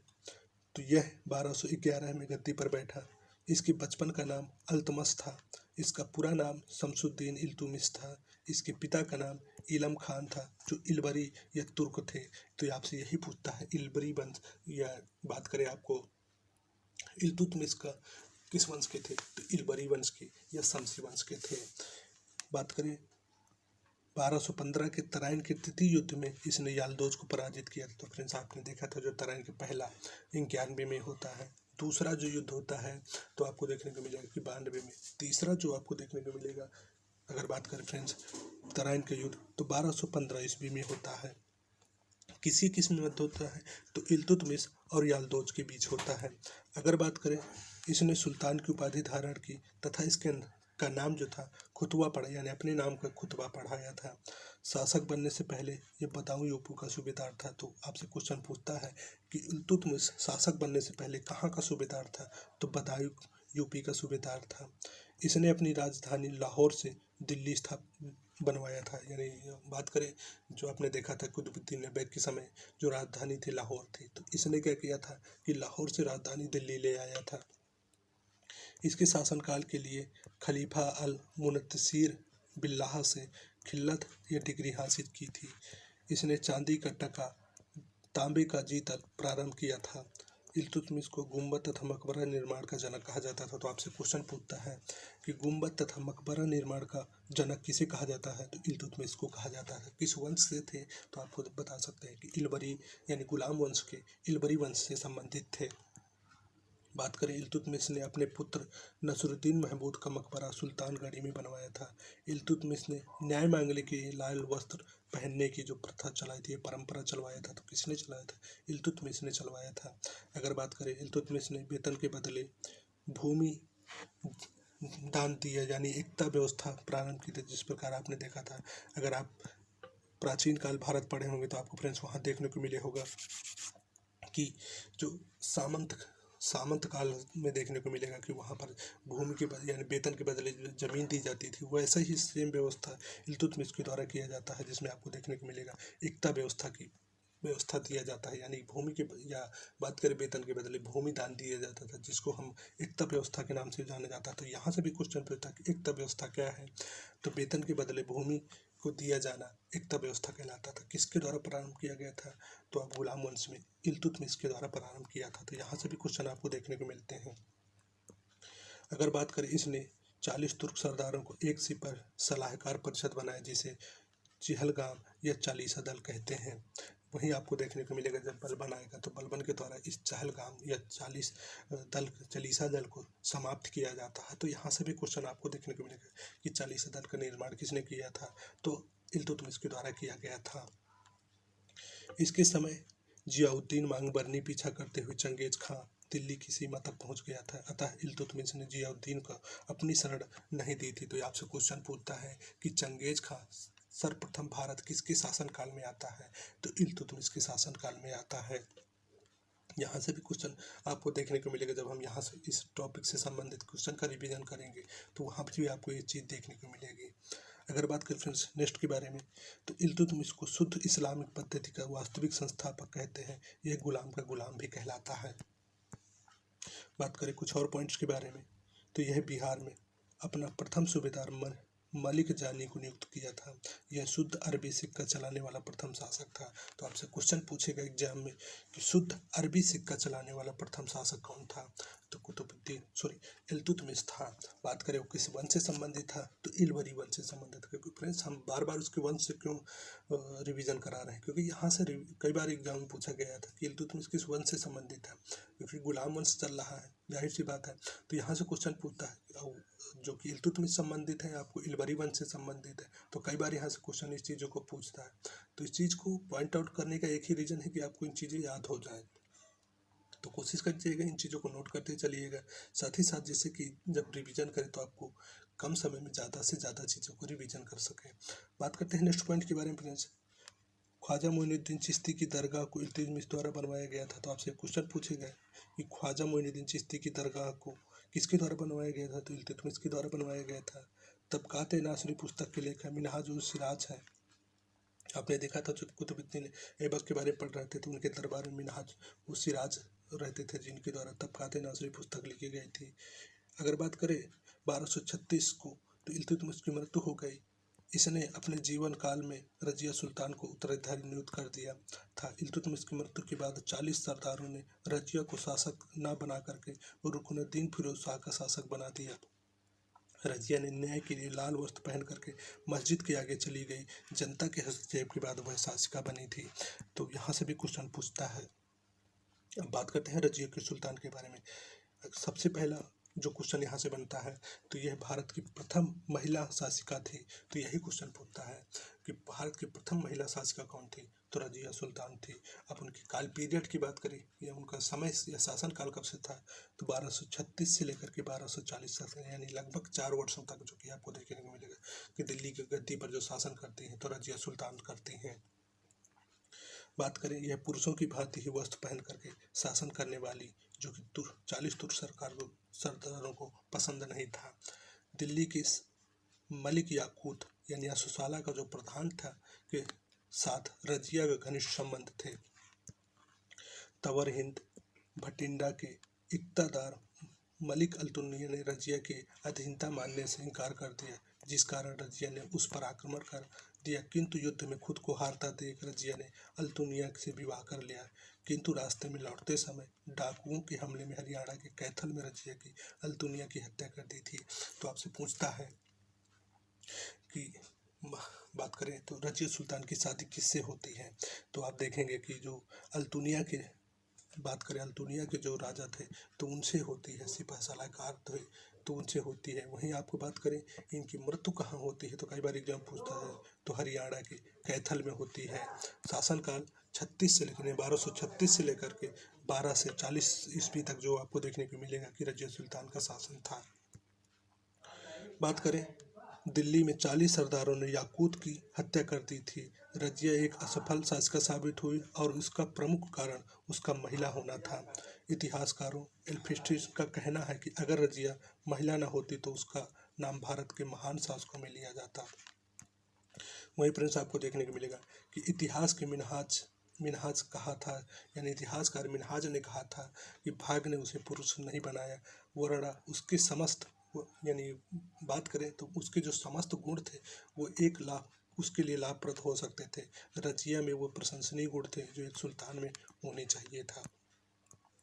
तो यह 1211 में गद्दी पर बैठा। इसके बचपन का नाम अल्तमश था। इसका पूरा नाम शमसुद्दीन इल्तुतमिश था। इसके पिता का नाम इलम खान था, जो इलबरी या तुर्क थे। तो ये आपसे यही पूछता है इलबरी वंश, या बात करें आपको इल्तुतमिश का किस वंश के थे, तो इलबरी वंश के या शमसी वंश के थे। बात करें 1215 के तराइन के तृतीय युद्ध में इसने यालदोज को पराजित किया था। तो फ्रेंड्स आपने देखा था जो तराइन के पहला 91 में होता है। दूसरा जो युद्ध होता है तो आपको देखने को मिलेगा कि 92 में। तीसरा जो आपको देखने को मिलेगा, अगर बात करें फ्रेंड्स तराइन का युद्ध, तो 1215 ईस्वी में होता है। किसी किस्म में युद्ध होता है तो इल्तुतमिश और यालदोज के बीच होता है। अगर बात करें, इसने सुल्तान की उपाधि धारण की तथा इसके का नाम जो था खुतवा पढ़ा, यानी अपने नाम का खुतबा पढ़ाया था। शासक बनने से पहले ये बदायूं यूपी का सूबेदार था। तो आपसे क्वेश्चन पूछता है कि इल्तुतमिश शासक बनने से पहले कहाँ का सूबेदार था? तो बदायूं यूपी का सूबेदार था। इसने अपनी राजधानी लाहौर से दिल्ली बनवाया था। यानी बात करें, जो आपने देखा था कुतुबुद्दीन ऐबक के समय जो राजधानी थी लाहौर थी, तो इसने क्या किया था कि लाहौर से राजधानी दिल्ली ले आया था। इसके शासनकाल के लिए खलीफा अल मुनतसिर बिल्लाह से खिल्लत या डिग्री हासिल की थी। इसने चांदी का टका, तांबे का जीतल प्रारंभ किया था। इल्तुतमिश को गुंबद तथा मकबरा निर्माण का जनक कहा जाता था। तो आपसे क्वेश्चन पूछता है कि गुंबद तथा मकबरा निर्माण का जनक किसे कहा जाता है? तो इल्तुतमिश को कहा जाता है। किस वंश से थे? तो आपको बता सकते हैं कि इलबरी यानी गुलाम वंश के इलबरी वंश से संबंधित थे। बात करें, इल्तुतमिश ने अपने पुत्र नसरुद्दीन महमूद का मकबरा सुल्तानगढ़ी में बनवाया था। इल्तुतमिश ने न्याय मांगने के लिए लाल वस्त्र पहनने की जो प्रथा चलाई थी, परंपरा चलवाया था, तो किसने चलाया था? इल्तुतमिश ने चलवाया था। अगर बात करें, इल्तुतमिश ने वेतन के बदले भूमि दान दिया, यानी एकता व्यवस्था प्रारंभ की थी। जिस प्रकार आपने देखा था, अगर आप प्राचीन काल भारत पढ़े होंगे तो आपको फ्रेंड्स वहाँ देखने को मिले होगा कि जो सामंत काल में देखने को मिलेगा कि वहाँ पर भूमि के यानी वेतन के बदले जमीन दी जाती थी। वैसा ही सेम व्यवस्था इल्तुतमिश के द्वारा किया जाता है, जिसमें आपको देखने को मिलेगा एकता व्यवस्था दिया जाता है। यानी भूमि के या बात करें वेतन के बदले भूमि दान दिया जाता था, जिसको हम एकता व्यवस्था के नाम से जाना जाता है। तो यहाँ से भी क्वेश्चन पूछता है कि एकता व्यवस्था क्या है? तो वेतन के बदले भूमि को दिया जाना एकता व्यवस्था कहलाता था। किसके द्वारा प्रारंभ किया गया था? तो अब गुलाम वंश में इल्तुतमिश के द्वारा प्रारंभ किया था। तो यहाँ से भी क्वेश्चन आपको देखने को मिलते हैं। अगर बात करें, इसने 40 तुर्क सरदारों को एक सिपर सलाहकार परिषद बनाया, जिसे चिहलगाम या चालीसा दल कहते हैं। वहीं आपको देखने को मिलेगा जब बलबन आएगा तो बलबन के द्वारा इस चहलगाम या चालीसा दल को समाप्त किया जाता है। तो यहाँ से भी क्वेश्चन आपको देखने को मिलेगा कि चालीसा दल का निर्माण किसने किया था? तो इल्तुतमिश के द्वारा किया गया था। इसके समय जियाउद्दीन मांगबरनी पीछा करते हुए चंगेज खां दिल्ली की सीमा तक पहुंच गया था, अतः इल्तुतमिश ने जियाउद्दीन को अपनी शरण नहीं दी थी। तो ये आपसे क्वेश्चन पूछता है कि चंगेज खां सर्वप्रथम भारत किसके शासनकाल में आता है, तो इल्तुतमिश के शासनकाल में आता है। यहाँ से भी क्वेश्चन आपको देखने को मिलेगा। जब हम यहाँ से इस टॉपिक से संबंधित क्वेश्चन का रिवीजन करेंगे तो वहाँ पर भी आपको ये चीज़ देखने को मिलेगी। अगर बात करें फ्रेंड्स नेक्स्ट के बारे में, तो इल्तुतमिश को शुद्ध इस्लामिक पद्धति का वास्तविक संस्थापक कहते हैं। यह गुलाम का गुलाम भी कहलाता है। बात करें कुछ और पॉइंट्स के बारे में, तो यह बिहार में अपना प्रथम सूबेदार मलिक जानी को नियुक्त किया था। यह शुद्ध अरबी सिक्का चलाने वाला प्रथम शासक था। तो आपसे क्वेश्चन पूछेगा एग्जाम में कि शुद्ध अरबी सिक्का चलाने वाला प्रथम शासक कौन था, तो इल्तुतमिश था। बात करें वो किस वंश से संबंधित था, तो इलवरी वंश से संबंधित। क्योंकि फ्रेंड्स हम बार बार उसके वंश से क्यों रिवीजन करा रहे हैं, क्योंकि यहाँ से कई बार एग्जाम में पूछा गया था कि इल्तुतमिश किस वंश से संबंधित है, क्योंकि गुलाम वंश चल रहा है, जाहिर सी बात है। तो यहाँ से क्वेश्चन पूछता है जो कि इल्तुतमिश संबंधित है, आपको इलवरी वंश से संबंधित है। तो कई बार यहाँ से क्वेश्चन इस चीज़ों को पूछता है। तो इस चीज़ को पॉइंट आउट करने का एक ही रीज़न है कि आपको इन चीज़ें याद हो जाए। तो कोशिश करिएगा इन चीज़ों को नोट करते चलिएगा। साथ ही साथ जैसे कि जब रिवीजन करें तो आपको कम समय में ज़्यादा से ज़्यादा चीज़ों को रिवीजन कर सकें। बात करते हैं नेक्स्ट पॉइंट के बारे में फ्रेंड्स। ख्वाजा मोइनुद्दीन चिश्ती की दरगाह को इल्तुतमिश द्वारा बनवाया गया था। तो आपसे क्वेश्चन पूछेगा कि ख्वाजा मोइनुद्दीन चिश्ती की दरगाह को किसके द्वारा बनवाया गया था, तो इल्तुतमिश के द्वारा बनवाया गया था। तबकात नासिरी पुस्तक के लेखक मिनहाज उस सिराज है। आपने देखा था जो कुतुबुद्दीन ऐबक के बारे में पढ़ रहे थे, तो उनके दरबार में मिनहाज उस सिराज रहते थे, जिनके द्वारा तबकात नासिरी पुस्तक लिखी गई थी। अगर बात करें 1236 को, तो इल्तुतमिश की मृत्यु हो गई। इसने अपने जीवन काल में रजिया सुल्तान को उत्तराधिकारी नियुक्त कर दिया था। इल्तुतमिश की मृत्यु के बाद 40 सरदारों ने रजिया को शासक न बना करके रुकनुद्दीन फिरोज शाह का शासक बना दिया। रजिया ने न्याय के लिए लाल वस्त्र पहन करके मस्जिद के आगे चली गई। जनता के हस्तक्षेप के बाद वह शासिका बनी थी। तो यहाँ से भी क्वेश्चन पूछता है। अब बात करते हैं रजिया के सुल्तान के बारे में। सबसे पहला जो क्वेश्चन यहाँ से बनता है, तो यह भारत की प्रथम महिला शासिका थी। तो यही क्वेश्चन पूछता है कि भारत की प्रथम महिला शासिका कौन थी, तो रजिया सुल्तान थी। अब उनकी काल पीरियड की बात करें या उनका समय या शासन काल कब से था, तो 1236 से लेकर के 1240 तक, यानी लगभग 4 वर्षों तक, जो कि आपको देखने को मिलेगा कि दिल्ली की गद्दी पर जो शासन करती हैं तो रजिया सुल्तान करती हैं। बात करें यह पुरुषों की भांति ही वस्त्र पहन करके शासन करने वाली, जो कि 40 तुर्क सरदारों को पसंद नहीं था। दिल्ली के मलिक याकूत यानी असुसाला का जो प्रधान था के साथ रजिया का घनिष्ठ संबंध थे। तवर हिंद भटिंडा के इक्तादार मलिक अल्तुनिया ने रजिया के अधीनता मानने से इनकार कर दिया, जिस कारण रजिया ने उस पर आक्रमण कर दिया। किंतु युद्ध में खुद को हारता देख रजिया ने अल्तुनिया से विवाह कर लिया। किंतु रास्ते में लौटते समय डाकुओं के हमले में हरियाणा के कैथल में रजिया की अल्तुनिया की हत्या कर दी थी। तो आपसे पूछता है कि बात करें तो रजिया सुल्तान की शादी किससे होती है, तो आप देखेंगे कि जो अल्तुनिया के बात करें, अल्तुनिया के जो राजा थे तो उनसे होती है। सिपह सलाहकार थे तो उनसे होती है। वहीं आपको बात करें इनकी मृत्यु कहाँ होती है, तो कई बार एग्जाम पूछता है, तो हरियाणा के कैथल में होती है। शासनकाल 36 से लेकर 1236 से लेकर के 12 से 40 ईस्वी तक जो आपको देखने को मिलेगा कि रजिया सुल्तान का शासन था। बात करें दिल्ली में 40 सरदारों ने याकूत की हत्या कर दी थी। रजिया एक असफल शासिका साबित हुई और इसका प्रमुख कारण उसका महिला होना था। इतिहासकारों एल्फिस्टिस का कहना है कि अगर रजिया महिला न होती तो उसका नाम भारत के महान शासकों में लिया जाता। वहीं फ्रेंड्स आपको देखने को मिलेगा कि इतिहास के मिनहाज कहा था, यानी इतिहासकार मिनहाज ने कहा था कि भाग्य ने उसे पुरुष नहीं बनाया, वरना उसके समस्त यानी बात करें तो उसके जो समस्त गुण थे वो एक लाभ उसके लिए लाभप्रद हो सकते थे। रजिया में वो प्रशंसनीय गुण थे जो एक सुल्तान में होने चाहिए था।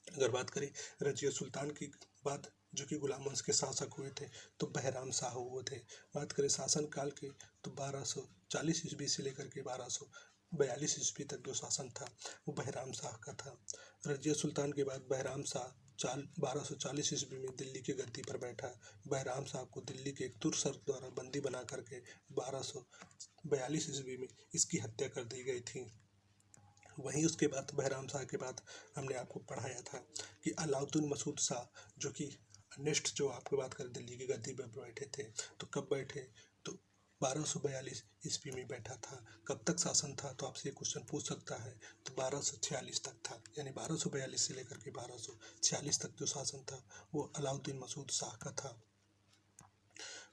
अगर बात करें रजिया सुल्तान की बात, जो कि गुलाम वंश के शासक हुए थे, तो बहराम शाह हुए थे। बात करें शासन काल के, तो 1240 ईस्वी से लेकर के 1242 ईस्वी तक जो शासन था वो बहराम शाह का था। रजिया सुल्तान के बाद बहराम शाह 1240 ईस्वी में दिल्ली की गद्दी पर बैठा। बहराम शाह को दिल्ली के एक तुर्क सर्द द्वारा बंदी बना करके 1242 ईस्वी में इसकी हत्या कर दी गई थी। वहीं उसके बाद बहराम शाह के बाद हमने आपको पढ़ाया था कि अलाउद्दीन मसूद शाह, जो कि नेक्स्ट जो आपको बात करें दिल्ली की गद्दी पर बैठे थे, तो कब बैठे, तो 1242 ईस्वी में बैठा था। कब तक शासन था, तो आपसे ये क्वेश्चन पूछ सकता है, तो 1246 तक था। यानी 1242 से लेकर के 1246 तक जो शासन था वो अलाउद्दीन मसूद शाह का था।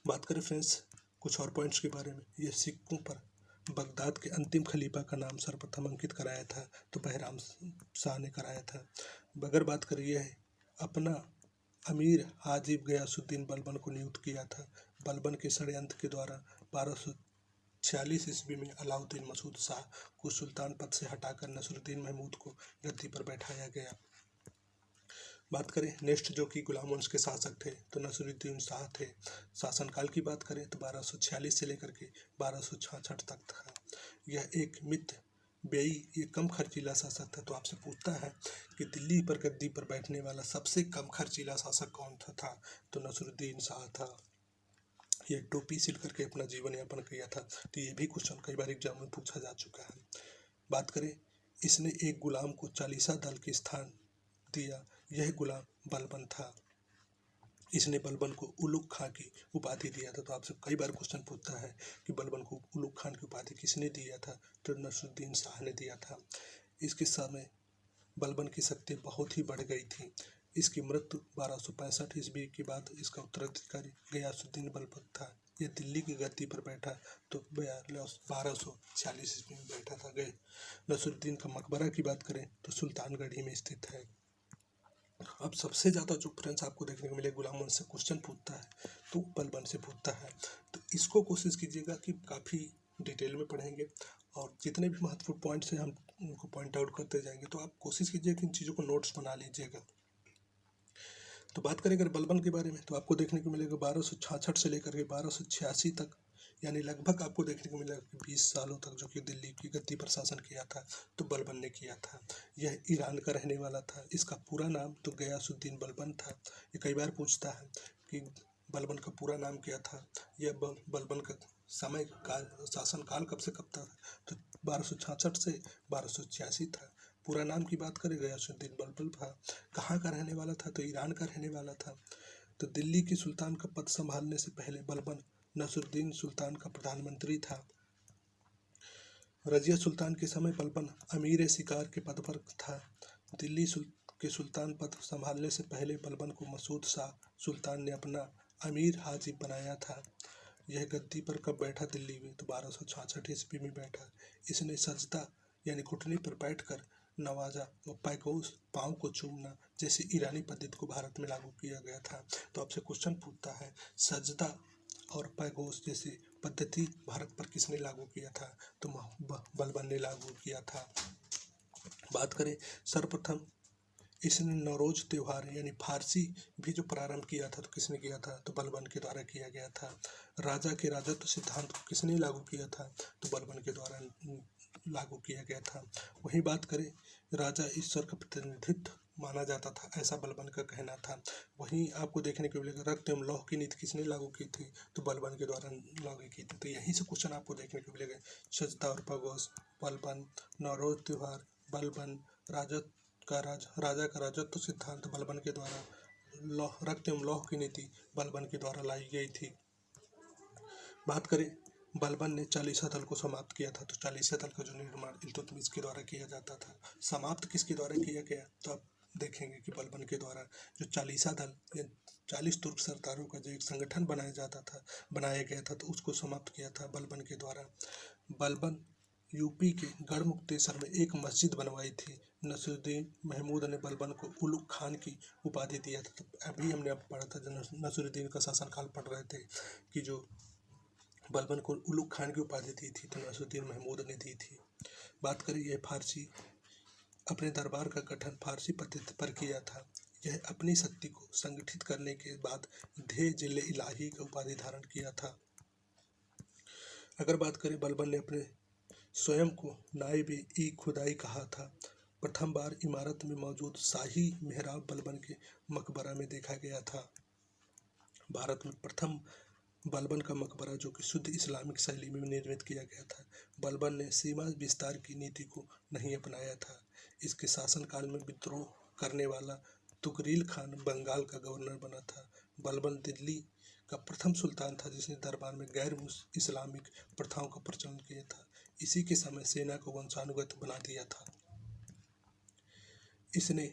बात करें फ्रेंड्स कुछ और पॉइंट्स के बारे में, ये सिक्कों पर बगदाद के अंतिम खलीफा का नाम सर्वप्रथम अंकित कराया था, तो बहराम शाह ने कराया था। अगर बात करिए अपना अमीर हाजिब गयासुद्दीन बलबन को नियुक्त किया था। बलबन के षड्यंत्र के द्वारा 1246 ईस्वी में अलाउद्दीन मसूद शाह को सुल्तान पद से हटाकर नसरुद्दीन महमूद को गद्दी पर बैठाया गया। बात करें नेक्स्ट जो कि गुलाम वंश के शासक थे, तो नसरुद्दीन शाह थे। शासनकाल की बात करें तो 1246 से लेकर के 1266 तक था। यह एक मित व्ययी, ये कम खर्चीला शासक था। तो आपसे पूछता है कि दिल्ली पर गद्दी पर बैठने वाला सबसे कम खर्चीला शासक कौन था, तो नसरुद्दीन शाह था। ये टोपी सिल करके अपना जीवन यापन किया था। तो ये भी क्वेश्चन कई बार एग्जाम में पूछा जा चुका है। बात करें इसने एक गुलाम को चालीसा दल के स्थान दिया, यह गुलाम बलबन था। इसने बलबन को उलुग खां की उपाधि दिया था। तो आपसे कई बार क्वेश्चन पूछता है कि बलबन को उलुग खान की उपाधि किसने दिया था, तो नसरुद्दीन शाह ने दिया था। इसके समय बलबन की शक्ति बहुत ही बढ़ गई थी। इसकी मृत्यु 1265 ईस्वी के बाद इसका उत्तराधिकारी गयासुद्दीन बलबन था। यह दिल्ली की गद्दी पर बैठा तो 1246 ईस्वी में बैठा था। गए नसरुद्दीन का मकबरा की बात करें तो सुल्तानगढ़ ही में स्थित है। अब सबसे ज़्यादा जो फ्रेंड्स आपको देखने को मिले गुलाम वंश से क्वेश्चन पूछता है तो बलबन से पूछता है। तो इसको कोशिश कीजिएगा कि काफ़ी डिटेल में पढ़ेंगे और जितने भी महत्वपूर्ण पॉइंट्स हैं हम उनको पॉइंट आउट करते जाएंगे। तो आप कोशिश कीजिए कि इन चीज़ों को नोट्स बना लीजिएगा। तो बात करें अगर बलबन के बारे में तो आपको देखने को मिलेगा 1266 से लेकर के 1286 तक, यानी लगभग आपको देखने को मिलेगा कि 20 सालों तक जो कि दिल्ली की गद्दी पर शासन किया था तो बलबन ने किया था। यह ईरान का रहने वाला था। इसका पूरा नाम तो गयासुद्दीन बलबन था। ये कई बार पूछता है कि बलबन का पूरा नाम क्या था। यह बलबन का समय काल शासन काल कब से कब तक, तो 1266 से 1286 था। पूरा नाम की बात करें गयासुद्दीन बलबन था। कहाँ का रहने वाला था, तो ईरान का रहने वाला था। तो दिल्ली की सुल्तान का पद संभालने से पहले बलबन नसरुद्दीन सुल्तान का प्रधानमंत्री था। रजिया सुल्तान के समय बलबन अमीर शिकार के पद पर था। दिल्ली के सुल्तान पद संभालने से पहले बलबन को मसूद शाह सुल्तान ने अपना अमीर हाजिब बनाया था। यह गद्दी पर कब बैठा दिल्ली में, तो 1266 ईस्वी में बैठा। इसने सजदा यानी घुटने पर बैठकर नवाजा और पैगोस पाँव को चूमना जैसी ईरानी पद्धति को भारत में लागू किया गया था। तो आपसे क्वेश्चन पूछता है सजदा और पैगोस जैसी पद्धति भारत पर किसने लागू किया था, तो बलबन ने लागू किया था। बात करें सर्वप्रथम इसने नौरोज त्यौहार यानी फारसी भी जो प्रारंभ किया था तो किसने किया था, तो बलबन के द्वारा किया गया था। राजा के राजत्व सिद्धांत को किसने लागू किया था, तो बलबन के द्वारा लागू किया गया था। वहीं बात करें राजा ईश्वर का प्रतिनिधित्व माना जाता था, ऐसा बलबन का कहना था। वहीं आपको देखने को मिलेगा रक्त एवं लौह की नीति किसने लागू की थी, तो बलबन के द्वारा लागू की थी। तो यहीं से क्वेश्चन आपको देखने को मिलेगा सजदा और पैगोस, बलबन, नौरोज त्योहार, बलबन, राजा का राजत्व सिद्धांत बलबन के द्वारा, रक्त एवं लौह की नीति बलबन के द्वारा लाई गई थी। बात करें बलबन ने चालीसा दल को समाप्त किया था। तो चालीसा दल का जो निर्माण इल्तुतमिश के द्वारा किया जाता था, समाप्त किसके द्वारा किया गया, तो आप देखेंगे कि बलबन के द्वारा जो चालीसा दल या 40 तुर्क सरदारों का जो एक संगठन बनाया गया था तो उसको समाप्त किया था बलबन के द्वारा। बलबन यूपी के गढ़मुक्तेश्वर में एक मस्जिद बनवाई थी। नसरुद्दीन महमूद ने बलबन को उलुग खान की उपाधि दिया था। तो अभी हमने अब पढ़ा था जब नसरुद्दीन का शासनकाल पढ़ रहे थे कि जो बलबन को उलुग खान की उपाधि दी थी तो नसरुद्दीन महमूद ने दी थी। बात करें यह फारसी अपने दरबार का गठन फारसी पद्धति पर किया था। यह अपनी शक्ति को संगठित करने के बाद ध्येय जिले इलाही का उपाधि धारण किया था। अगर बात करें बलबन ने अपने स्वयं को नायब ई खुदाई कहा था। प्रथम बार इमारत में मौजूद शाही मेहराब बलबन के मकबरा में देखा गया था। भारत में प्रथम बलबन का मकबरा जो कि शुद्ध इस्लामिक शैली में निर्मित किया गया था। बलबन ने सीमा विस्तार की नीति को नहीं अपनाया था। इसके शासनकाल में विद्रोह करने वाला तुगरील खान बंगाल का गवर्नर बना था। बलबन दिल्ली का प्रथम सुल्तान था जिसने दरबार में गैर इस्लामिक प्रथाओं का प्रचलन किया था। इसी के समय सेना को वंशानुगत बना दिया था। इसने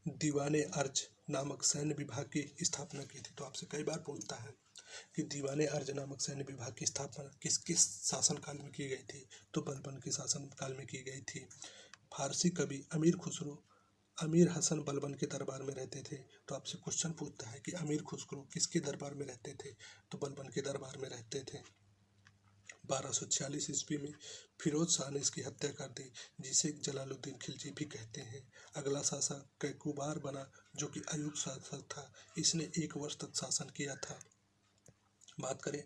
दीवाने अर्ज नामक सैन्य विभाग की स्थापना की थी। तो आपसे कई बार पूछता है कि दीवाने अर्ज नामक सैन्य विभाग की स्थापना किस किस शासनकाल में की गई थी? तो बलबन के शासनकाल में की गई थी। फारसी कवि अमीर खुसरो अमीर हसन बलबन के दरबार में रहते थे। तो आपसे क्वेश्चन पूछता है कि अमीर खुसरो किसके दरबार में रहते थे? तो बलबन के दरबार में रहते थे। 1246 ईस्वी में फिरोज शाह ने इसकी हत्या कर दी, जिसे जलालुद्दीन खिलजी भी कहते हैं। अगला शासक कैकुबार बना जो कि अयूब शासक था। इसने 1 वर्ष तक शासन किया था। बात करें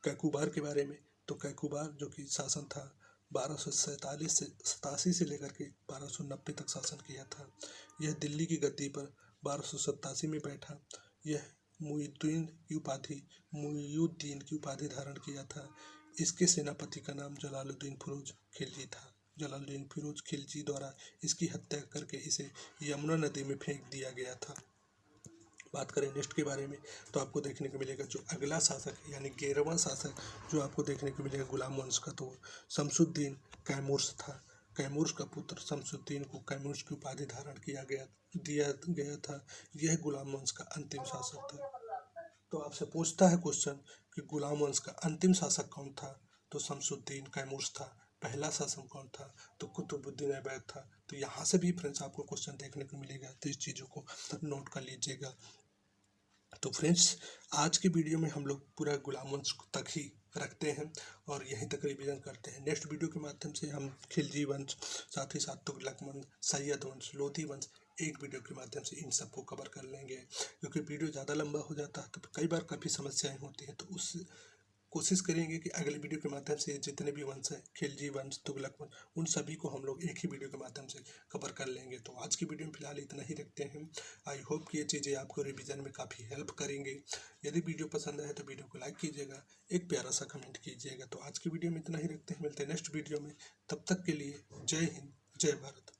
कैकुबार के बारे में तो कैकुबार जो कि शासन था 1287 से लेकर के 1290 तक शासन किया था। यह दिल्ली की गद्दी पर 1287 में बैठा। यह मुइयुद्दीन की उपाधि धारण किया था। इसके सेनापति का नाम जलालुद्दीन फिरोज खिलजी था। जलालुद्दीन फिरोज खिलजी द्वारा इसकी हत्या करके इसे यमुना नदी में फेंक दिया गया था। बात करें नेक्स्ट के बारे में तो आपको देखने को मिलेगा जो अगला शासक है यानी 11वां शासक जो आपको देखने को मिलेगा गुलाम वंश का, तो शमसुद्दीन कैमूर्स था। कैमूर्स का पुत्र शमसुद्दीन को कैमूर्स की उपाधि धारण दिया गया था। यह गुलाम वंश का अंतिम शासक था। तो आपसे पूछता है क्वेश्चन कि गुलाम वंश का अंतिम शासक कौन था? तो शमसुद्दीन कैमूर्स था। पहला शासक कौन था? तो कुतुबुद्दीन ऐबक था। तो यहाँ से भी फ्रेंड्स आपको क्वेश्चन देखने को मिलेगा, तो इस चीज़ों को नोट कर लीजिएगा। तो फ्रेंड्स आज की वीडियो में हम लोग पूरा गुलाम वंश तक ही रखते हैं और यहीं तक रिवीजन करते हैं। नेक्स्ट वीडियो के माध्यम से हम खिलजी वंश, साथ ही साथ तुगलक वंश, सैयद वंश, लोधी वंश एक वीडियो के माध्यम से इन सबको कवर कर लेंगे। क्योंकि वीडियो ज़्यादा लंबा हो जाता है तो कई बार काफ़ी समस्याएं होती हैं, तो उस कोशिश करेंगे कि अगले वीडियो के माध्यम से जितने भी वंश हैं, खिलजी वंश, तुगलक वंश, उन सभी को हम लोग एक ही वीडियो के माध्यम से कवर कर लेंगे। तो आज की वीडियो में फिलहाल इतना ही रखते हैं। आई होप कि ये चीज़ें आपको रिवीजन में काफ़ी हेल्प करेंगे। यदि वीडियो पसंद आए तो वीडियो को लाइक कीजिएगा, एक प्यारा सा कमेंट कीजिएगा। तो आज की वीडियो में इतना ही रखते हैं, मिलते हैं नेक्स्ट वीडियो में। तब तक के लिए जय हिंद, जय भारत।